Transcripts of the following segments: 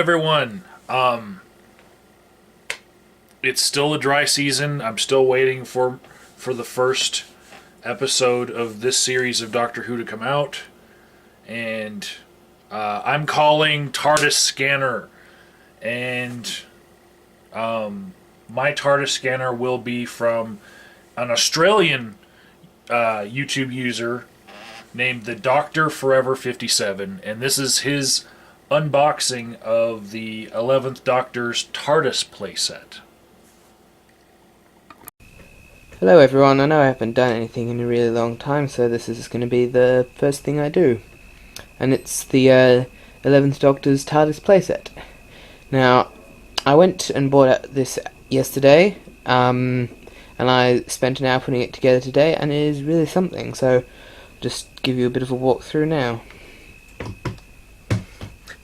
everyone. It's still a dry season. I'm still waiting for the first episode of this series of Doctor Who to come out, and I'm calling TARDIS Scanner, and my TARDIS Scanner will be from an Australian YouTube user named the Doctor Forever 57, and this is his unboxing of the 11th Doctor's TARDIS playset. Hello everyone, I know I haven't done anything in a really long time, so this is going to be the first thing I do. And it's the 11th Doctor's TARDIS playset. Now, I went and bought this yesterday, and I spent an hour putting it together today, and it is really something, so I'll just give you a bit of a walkthrough now.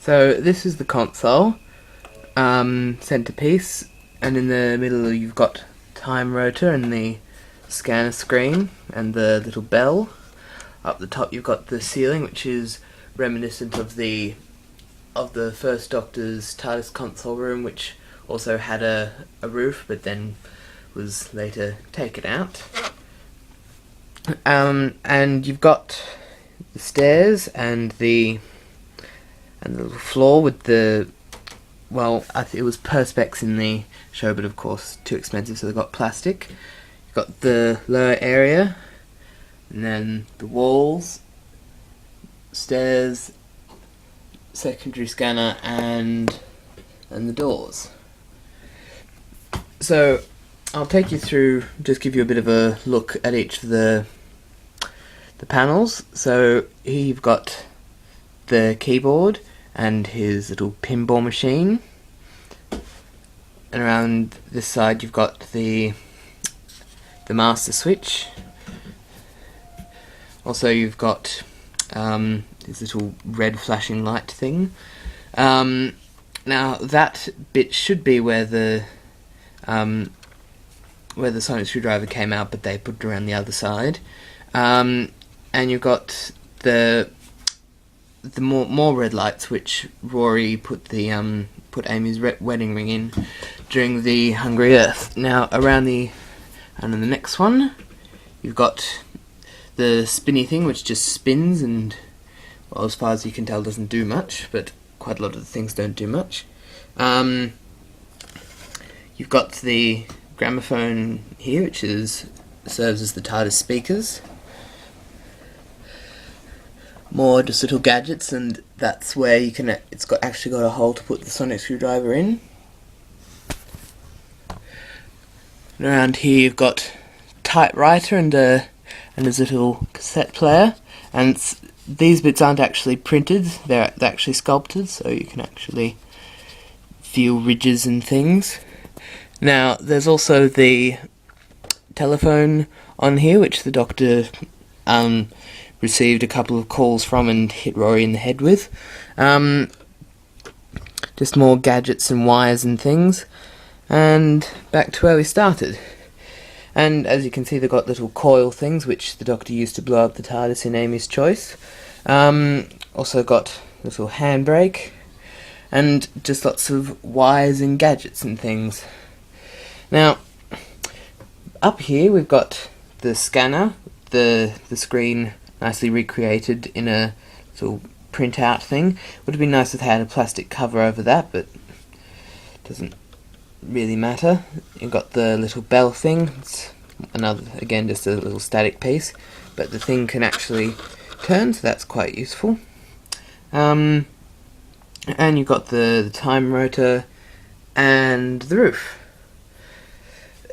So, this is the console, centerpiece, and in the middle you've got time rotor and the scanner screen and the little bell. Up the top you've got the ceiling, which is reminiscent of the first Doctor's TARDIS console room, which also had a roof but then was later taken out. And you've got the stairs and the little floor with the, well, it was perspex in the show, but of course too expensive, so they got plastic. You've got the lower area, and then the walls, stairs, secondary scanner, and the doors. So I'll take you through, just give you a bit of a look at each of the panels. So here you've got the keyboard and his little pinball machine. And around this side you've got the master switch. Also you've got this little red flashing light thing. Now that bit should be where the sonic screwdriver came out, but they put it around the other side. And you've got the more red lights, which Rory put Amy's wedding ring in during the Hungry Earth. Now around the next one, you've got the spinny thing, which just spins and, well, as far as you can tell, doesn't do much, but quite a lot of the things don't do much. You've got the gramophone here, which serves as the TARDIS speakers. More just little gadgets, and that's where you can. It's actually got a hole to put the sonic screwdriver in. And around here you've got typewriter and a little cassette player, and these bits aren't actually printed; they're actually sculpted, so you can actually feel ridges and things. Now there's also the telephone on here, which the Doctor received a couple of calls from and hit Rory in the head with. Just more gadgets and wires and things. And back to where we started. And as you can see, they've got little coil things, which the Doctor used to blow up the TARDIS in Amy's Choice. Also got a little handbrake. And just lots of wires and gadgets and things. Now, up here we've got the scanner, the screen nicely recreated in a little printout thing. Would have been nice if they had a plastic cover over that, but it doesn't really matter. You've got the little bell thing. It's another, again, just a little static piece, but the thing can actually turn, so that's quite useful. And you've got the time rotor and the roof.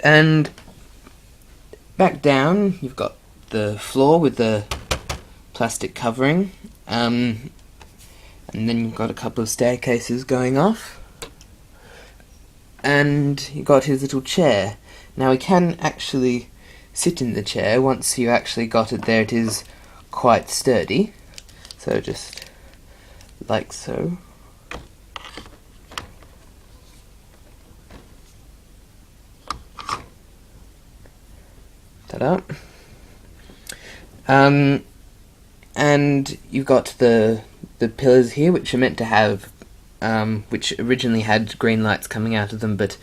And back down you've got the floor with the plastic covering, and then you've got a couple of staircases going off, and you've got his little chair. Now he can actually sit in the chair. Once you actually got it there, it is quite sturdy, so just like so. Ta-da. And you've got the pillars here, which are meant to have which originally had green lights coming out of them, but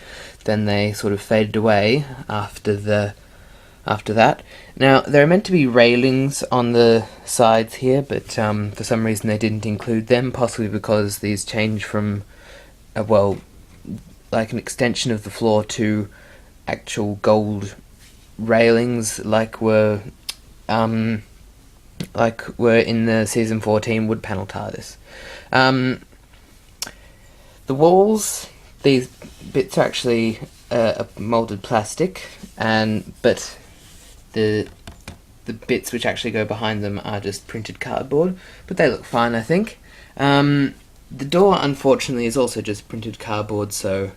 then they sort of faded away after that. Now, there are meant to be railings on the sides here, but for some reason they didn't include them, possibly because these change from, like an extension of the floor to actual gold railings, like were in the season 14 wood panel TARDIS. The walls, these bits are actually moulded plastic, but the bits which actually go behind them are just printed cardboard, but they look fine, I think. The door, unfortunately, is also just printed cardboard, so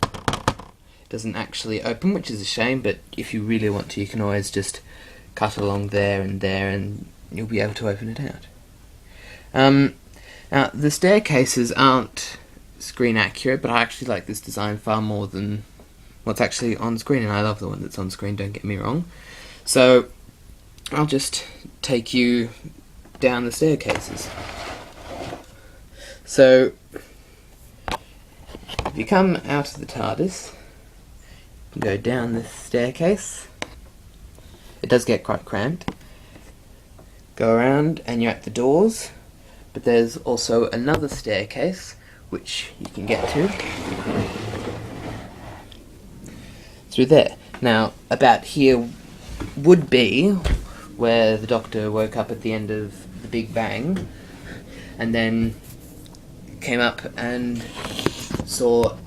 it doesn't actually open, which is a shame, but if you really want to, you can always just cut along there, and you'll be able to open it out. Now, the staircases aren't screen accurate, but I actually like this design far more than what's actually on screen, and I love the one that's on screen, don't get me wrong. So I'll just take you down the staircases. So if you come out of the TARDIS, you can go down this staircase. It does get quite cramped. Go around and you're at the doors, but there's also another staircase which you can get to through there. Now, about here would be where the Doctor woke up at the end of the Big Bang, and then came up and saw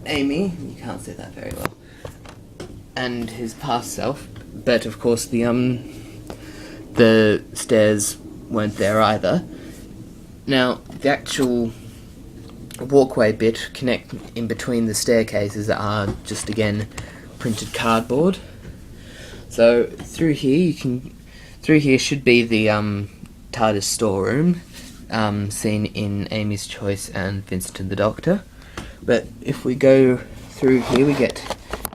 Amy, you can't see that very well, and his past self, but of course the stairs weren't there either. Now, the actual walkway bit connect in between the staircases are just again printed cardboard. So through here should be the TARDIS storeroom, seen in Amy's Choice and Vincent and the Doctor. But if we go through here, we get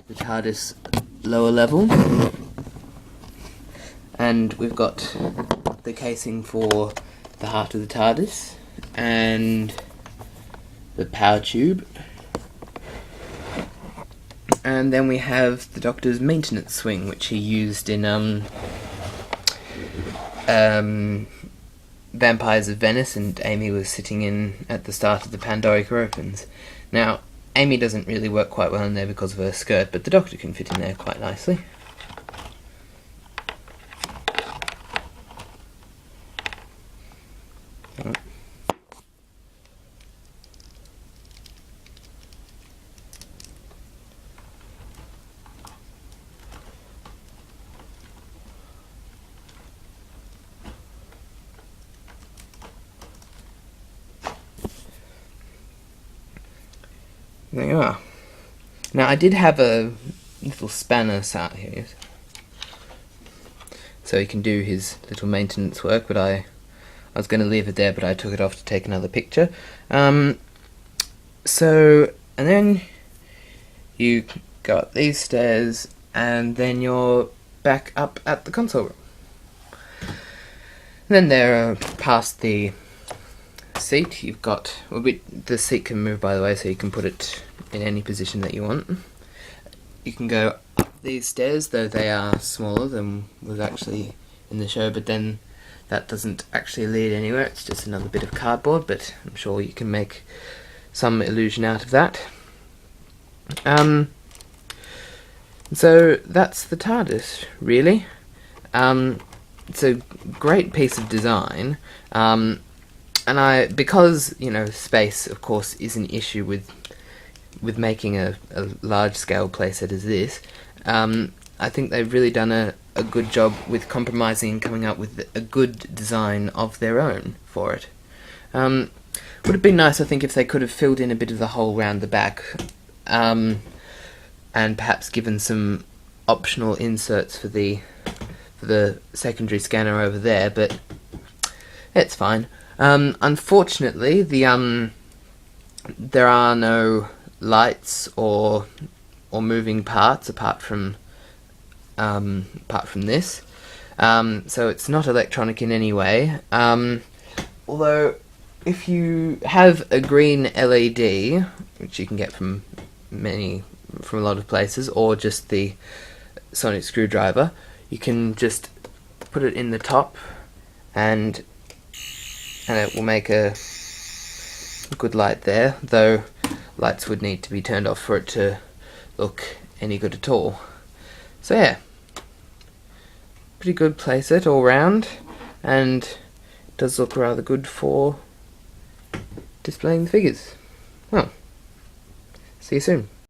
the TARDIS lower level, and we've got the casing for the heart of the TARDIS and the power tube, and then we have the Doctor's maintenance swing, which he used in Vampires of Venice, and Amy was sitting in at the start of the Pandorica Opens. Now, Amy doesn't really work quite well in there because of her skirt, but the Doctor can fit in there quite nicely. There you are. Now, I did have a little spanner sat here, so he can do his little maintenance work, but I was going to leave it there, but I took it off to take another picture. And then you go up these stairs, and then you're back up at the console room. And then there, past the seat, you've got, the seat can move, by the way, so you can put it in any position that you want. You can go up these stairs, though they are smaller than was actually in the show, but then that doesn't actually lead anywhere, it's just another bit of cardboard, but I'm sure you can make some illusion out of that. So that's the TARDIS, really. It's a great piece of design, and because space, of course, is an issue with making a large-scale playset as this, I think they've really done a good job with compromising and coming up with a good design of their own for it. Would have been nice, I think, if they could have filled in a bit of the hole round the back, and perhaps given some optional inserts for the secondary scanner over there, but it's fine. Unfortunately, there are no lights or moving parts apart from this, so it's not electronic in any way. Although if you have a green LED, which you can get from a lot of places, or just the sonic screwdriver, you can just put it in the top, and it will make a good light there, though lights would need to be turned off for it to look any good at all. So yeah, pretty good playset all round, and it does look rather good for displaying the figures. Well, see you soon.